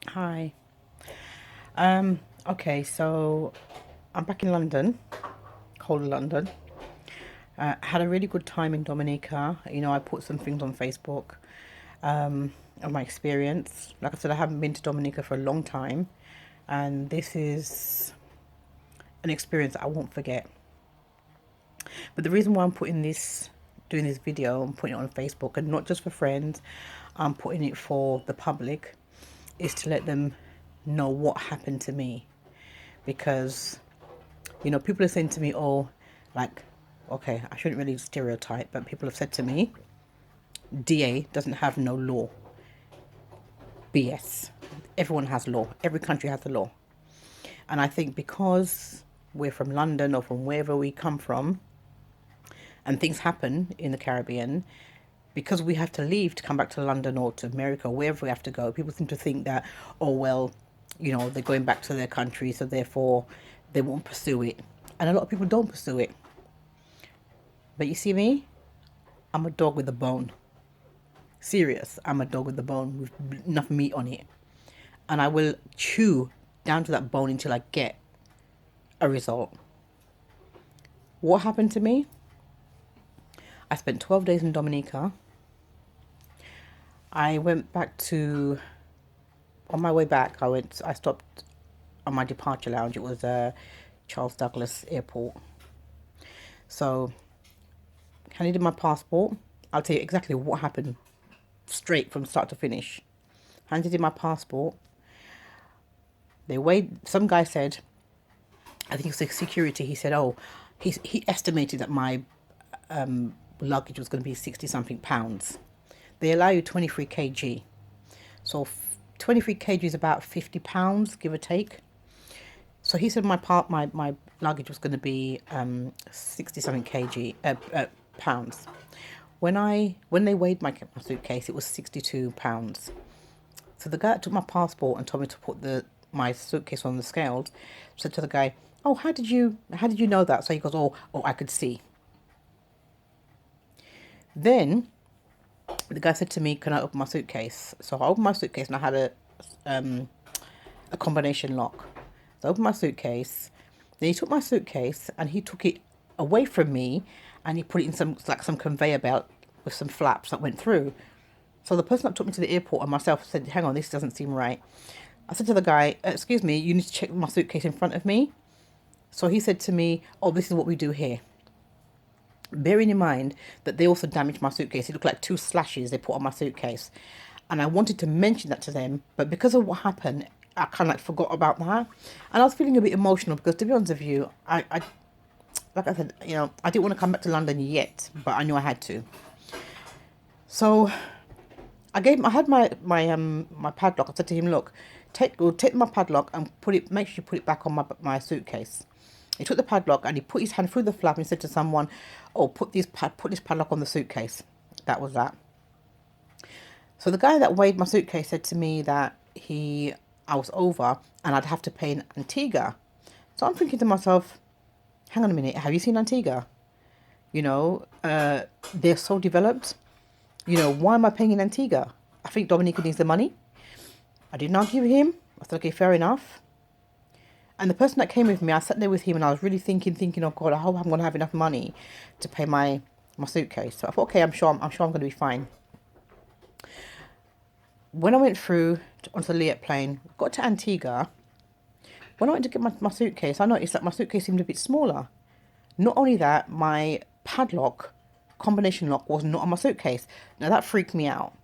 Hi. Okay, so I'm back in London, whole of London. Had a really good time in Dominica. I put some things on Facebook of my experience. Like I said, I haven't been to Dominica for a long time, and this is an experience that I won't forget. But the reason why doing this video, I'm putting it on Facebook, and not just for friends, I'm putting it for the public, is to let them know what happened to me. Because people are saying to me, oh, like, okay, I shouldn't really stereotype, but people have said to me, DA doesn't have no law. BS. Everyone has law. Every country has a law. And I think because we're from London or from wherever we come from, and things happen in the Caribbean, because we have to leave to come back to London or to America, or wherever we have to go, people seem to think that, oh, well, they're going back to their country, so therefore they won't pursue it. And a lot of people don't pursue it. But you see me? I'm a dog with a bone. Serious. I'm a dog with a bone with enough meat on it. And I will chew down to that bone until I get a result. What happened to me? I spent 12 days in Dominica. I went back to, on my way back, I stopped on my departure lounge. It was Charles Douglas Airport. So, I needed my passport. I'll tell you exactly what happened straight from start to finish. Handed in my passport. They weighed, some guy said, I think it was security, he said, oh, he estimated that my luggage was going to be 60 something pounds. They allow you 23 kg. So 23 kg is about 50 pounds, give or take. So he said my luggage was going to be 60 something pounds. When they weighed my suitcase, it was 62 pounds. So the guy that took my passport and told me to put my suitcase on the scales said to the guy, "Oh, how did you know that?" So he goes, "Oh, I could see." Then the guy said to me, "Can I open my suitcase?" So I opened my suitcase and I had a combination lock. So I opened my suitcase. Then he took my suitcase and he took it away from me, and he put it in some conveyor belt with some flaps that went through. So the person that took me to the airport and myself said, "Hang on, this doesn't seem right." I said to the guy, "Excuse me, you need to check my suitcase in front of me." So he said to me, "Oh, this is what we do here." Bearing in mind that they also damaged my suitcase. It looked like two slashes they put on my suitcase. And I wanted to mention that to them, but because of what happened, I kind of like forgot about that. And I was feeling a bit emotional because, to be honest with you, I like I said, I didn't want to come back to London yet, but I knew I had to. So I had my padlock. I said to him, "Look, take my padlock and make sure you put it back on my suitcase." He took the padlock and he put his hand through the flap and said to someone, "Oh, put this padlock on the suitcase." That was that. So the guy that weighed my suitcase said to me that I was over and I'd have to pay in Antigua. So I'm thinking to myself, hang on a minute, have you seen Antigua? They're so developed. Why am I paying in Antigua? I think Dominica needs the money. I didn't argue with him. I said, okay, fair enough. And the person that came with me, I sat there with him and I was really thinking, oh God, I hope I'm going to have enough money to pay my suitcase. So I thought, okay, I'm sure I'm going to be fine. When I went through onto the Liat plane, got to Antigua, when I went to get my suitcase, I noticed that my suitcase seemed a bit smaller. Not only that, my padlock, combination lock, was not on my suitcase. Now that freaked me out.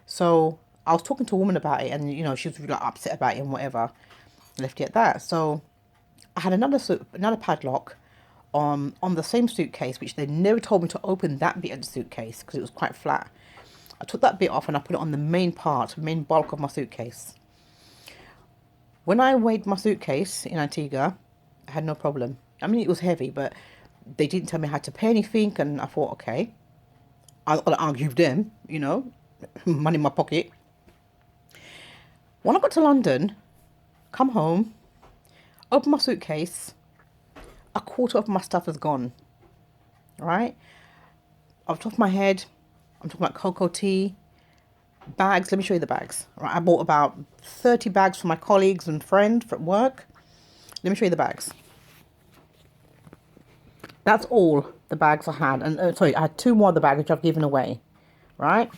So I was talking to a woman about it, and she was really upset about it and whatever. Left it at that. So I had another padlock on the same suitcase, which they never told me to open that bit of the suitcase because it was quite flat. I took that bit off and I put it on the main bulk of my suitcase. When I weighed my suitcase in Antigua, I had no problem. I mean, it was heavy, but they didn't tell me I had to pay anything, and I thought, okay, I'll argue with them, money in my pocket. When I got to London, come home, open my suitcase, a quarter of my stuff is gone. Right? Off the top of my head, I'm talking about cocoa tea, Bags, let me show you the bags. Right, I bought about 30 bags for my colleagues and friends from work. Let me show you the bags. That's all the bags I had. And sorry, I had 2 more of the bags which I've given away. Right?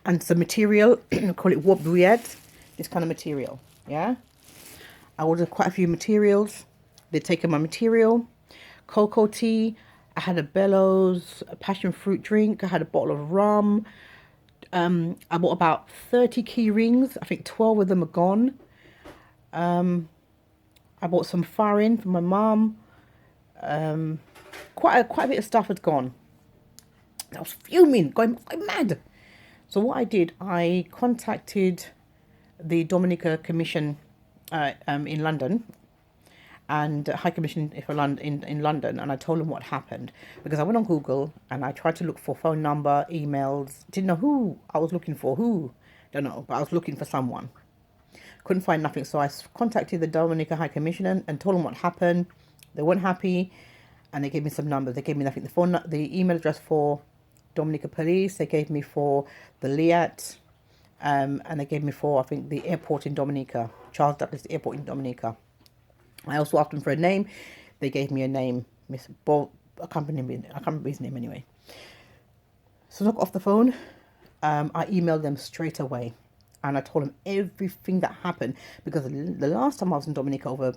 And some material, call it warp Liat, this kind of material. Yeah? I ordered quite a few materials. They've taken my material. Cocoa tea. I had a Bellows, a passion fruit drink. I had a bottle of rum. I bought about 30 key rings. I think 12 of them are gone. I bought some farin for my mum. Quite a bit of stuff had gone. I was fuming, going mad. So what I did, I contacted the Dominica Commission in London, and High Commission for London in London, and I told them what happened, because I went on Google and I tried to look for phone number, emails. Didn't know who I was looking for. Don't know, but I was looking for someone. Couldn't find nothing, so I contacted the Dominica High Commission and told them what happened. They weren't happy, and they gave me some numbers. They gave me, I think, the email address for Dominica Police. They gave me for the Liat, and they gave me for, I think, the airport in Dominica, Charles Douglas Airport in Dominica. I also asked them for a name. They gave me a name, Miss Bob. I can't remember his name anyway. So I got off the phone. I emailed them straight away, and I told them everything that happened, because the last time I was in Dominica, over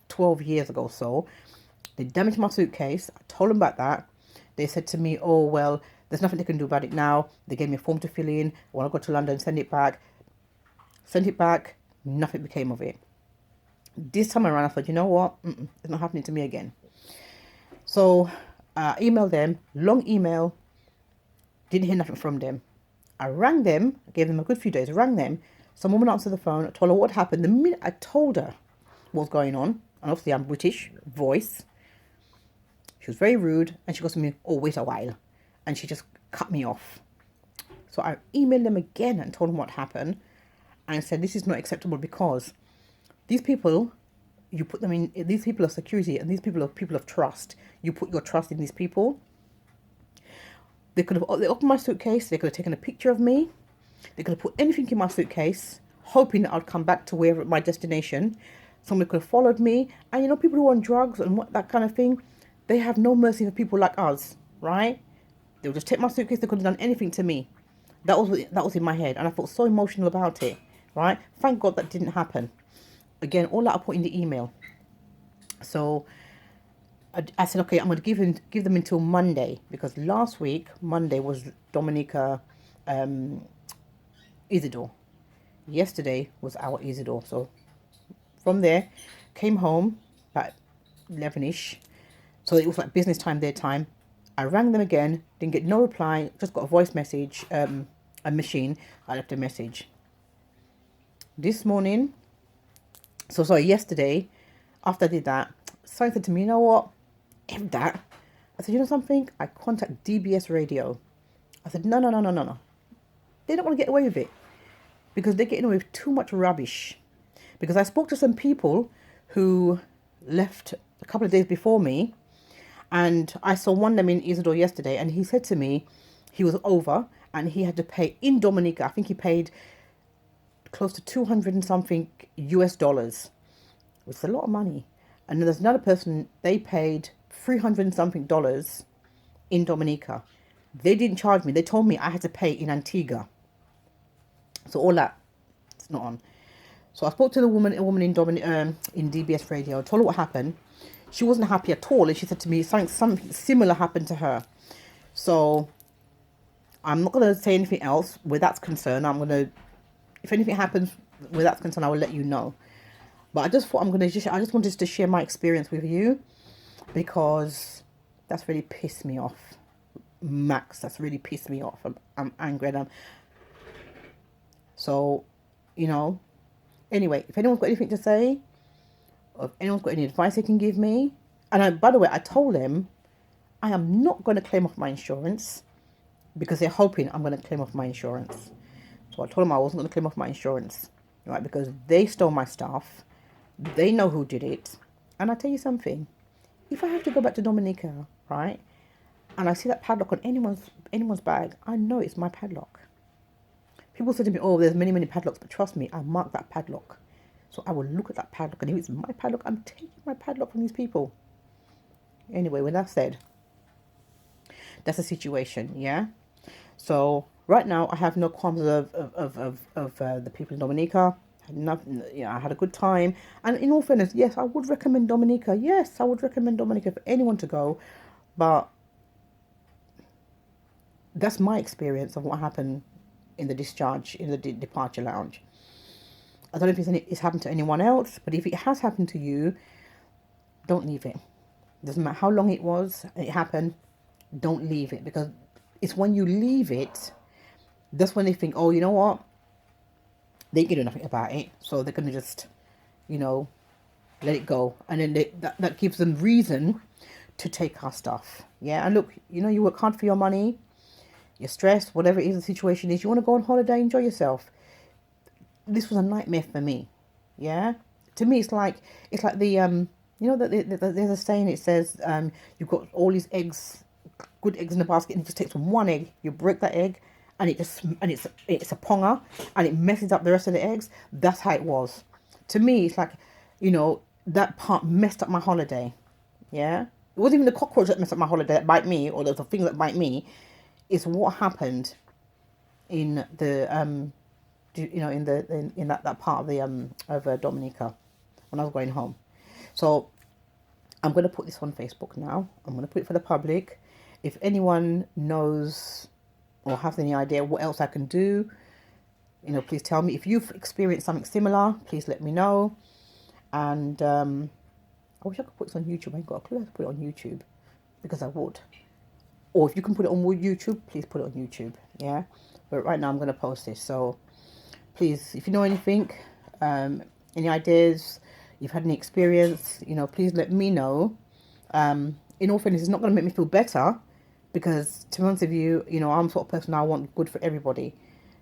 12 years ago or so, they damaged my suitcase. I told them about that. They said to me, oh, well, there's nothing they can do about it now. They gave me a form to fill in. When I go to London, send it back. Sent it back. Nothing became of it. This time around, I thought, you know what? It's not happening to me again. So I emailed them. Long email. Didn't hear nothing from them. I rang them. I gave them a good few days. I rang them. Some woman answered the phone. I told her what happened. The minute I told her what was going on, and obviously I'm British, voice, she was very rude, and she goes to me, oh, wait a while. And she just cut me off. So I emailed them again and told them what happened, and said, this is not acceptable, because these people, you put them in, these people are security, and these people are people of trust. You put your trust in these people. They opened my suitcase. They could have taken a picture of me. They could have put anything in my suitcase, hoping that I'd come back to wherever my destination. Somebody could have followed me. And you know, people who are on drugs and that kind of thing, they have no mercy for people like us, right? They'll just take my suitcase. They could have done anything to me. That was in my head, and I felt so emotional about it, right? Thank God that didn't happen. Again, all that I put in the email. So I said, okay, I'm going to give them until Monday, because last week, Monday, was Dominica Isidore. Yesterday was our Isidore. So from there, came home about 11ish. So it was like business time, their time. I rang them again, didn't get no reply, just got a voice message, a machine. I left a message. This morning, yesterday, after I did that, someone said to me, you know what? F that. I said, you know something? I contact DBS Radio. I said, no. They don't want to get away with it, because they're getting away with too much rubbish. Because I spoke to some people who left a couple of days before me, and I saw one of them in Isidore yesterday, and he said to me he was over and he had to pay in Dominica. I think he paid close to 200 and something US dollars. It's a lot of money. And then there's another person, they paid 300 and something dollars in Dominica. They didn't charge me. They told me I had to pay in Antigua. So all that, it's not on. So I spoke to a woman in DBS Radio. I told her what happened. She wasn't happy at all, and she said to me something similar happened to her. So I'm not going to say anything else where that's concerned. If anything happens where that's concerned, I will let you know. But I just thought I just wanted to share my experience with you, because that's really pissed me off. Max, that's really pissed me off. I'm angry. So, you know, anyway, if anyone's got anything to say, or if anyone's got any advice they can give me, and by the way, I told them I am not going to claim off my insurance, because they're hoping I'm going to claim off my insurance. So I told them I wasn't going to claim off my insurance, right? Because they stole my stuff. They know who did it. And I tell you something, if I have to go back to Dominica, right, and I see that padlock on anyone's bag, I know it's my padlock. People say to me, oh, there's many, many padlocks, but trust me, I mark that padlock. So I will look at that padlock, and if it's my padlock, I'm taking my padlock from these people. Anyway, with that said, that's the situation, yeah? So right now, I have no qualms of the people in Dominica. Nothing, you know, I had a good time. And in all fairness, yes, I would recommend Dominica. Yes, I would recommend Dominica for anyone to go. But that's my experience of what happened in the discharge, in the departure lounge. I don't know if it's happened to anyone else, but if it has happened to you, don't leave it. Doesn't matter how long it happened, don't leave it, because it's when you leave it, that's when they think, oh, you know what? They can do nothing about it, so they're going to just, you know, let it go. And then that gives them reason to take our stuff. Yeah, and look, you know, you work hard for your money, you're stressed, whatever it is the situation is, you want to go on holiday, enjoy yourself. This was a nightmare for me. Yeah, to me, it's like the you know, that there's a saying. It says you've got all these eggs, good eggs in the basket, and it just takes one egg. You break that egg, and it's a ponger, and it messes up the rest of the eggs. That's how it was. To me, it's like, you know, that part messed up my holiday. Yeah, it wasn't even the cockroach that messed up my holiday that bite me, or the things that bite me. It's what happened in the you know, in that part of the of Dominica when I was going home. So I'm going to put this on Facebook now. I'm going to put it for the public. If anyone knows or has any idea what else I can do, you know, please tell me. If you've experienced something similar, please let me know. And I wish I could put this on YouTube. I ain't got a clue how to put it on YouTube, because I would. Or if you can put it on YouTube, please put it on YouTube. Yeah. But right now I'm going to post this. So please, if you know anything, any ideas, you've had any experience, you know, please let me know. In all fairness, it's not going to make me feel better, because to be honest with you, you know, I'm the sort of person, I want good for everybody,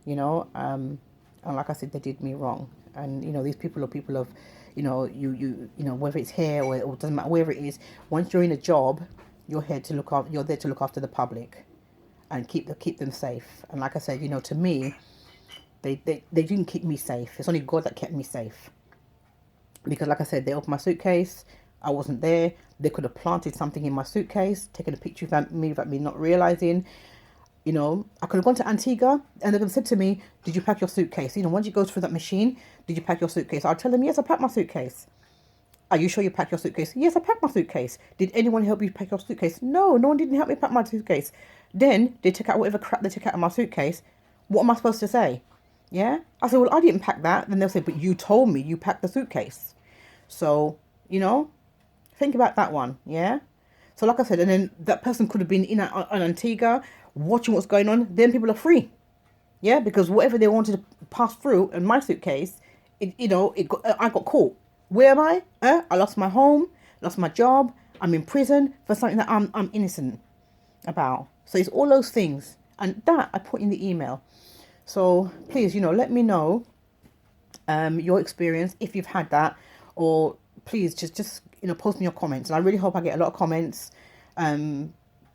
you know. And like I said, they did me wrong. And, you know, these people are people of, you know, you know, whether it's here or it doesn't matter, wherever it is, once you're in a job, you're there to look after the public and keep them safe. And like I said, you know, to me, they didn't keep me safe. It's only God that kept me safe. Because like I said, they opened my suitcase. I wasn't there. They could have planted something in my suitcase, taken a picture of me without me not realizing. You know, I could have gone to Antigua and they could have said to me, did you pack your suitcase? You know, once you go through that machine, did you pack your suitcase? I'll tell them, yes, I packed my suitcase. Are you sure you packed your suitcase? Yes, I packed my suitcase. Did anyone help you pack your suitcase? No, no one didn't help me pack my suitcase. Then they took out whatever crap they took out of my suitcase. What am I supposed to say? Yeah? I said, well, I didn't pack that. Then they'll say, but you told me you packed the suitcase. So, you know, think about that one. Yeah? So like I said, and then that person could have been in an Antigua watching what's going on. Then people are free. Yeah? Because whatever they wanted to pass through in my suitcase, I got caught. Where am I? I lost my home, lost my job. I'm in prison for something that I'm innocent about. So it's all those things. And that I put in the email. So please, you know, let me know your experience if you've had that, or please just you know, post me your comments. And I really hope I get a lot of comments,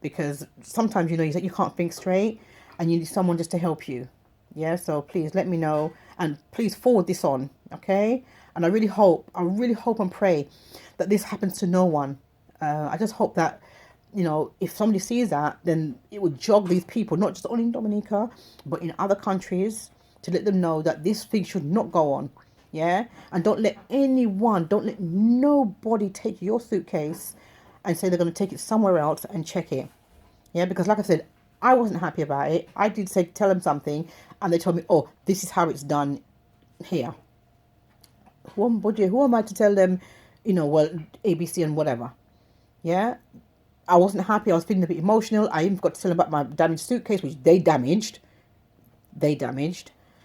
because sometimes, you know, you can't think straight and you need someone just to help you. Yeah, so please let me know, and please forward this on, okay? And I really hope and pray that this happens to no one. I just hope that, you know, if somebody sees that, then it would jog these people, not just only in Dominica, but in other countries, to let them know that this thing should not go on. Yeah? And don't let nobody take your suitcase and say they're going to take it somewhere else and check it. Yeah? Because like I said, I wasn't happy about it. I did tell them something, and they told me, oh, this is how it's done here. Who am I to tell them, you know, well, ABC and whatever. Yeah? I wasn't happy. I was feeling a bit emotional. I even forgot to tell them about my damaged suitcase, which they damaged.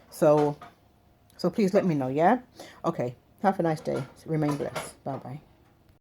So please let me know, yeah? Okay. Have a nice day. Remain blessed. Bye-bye.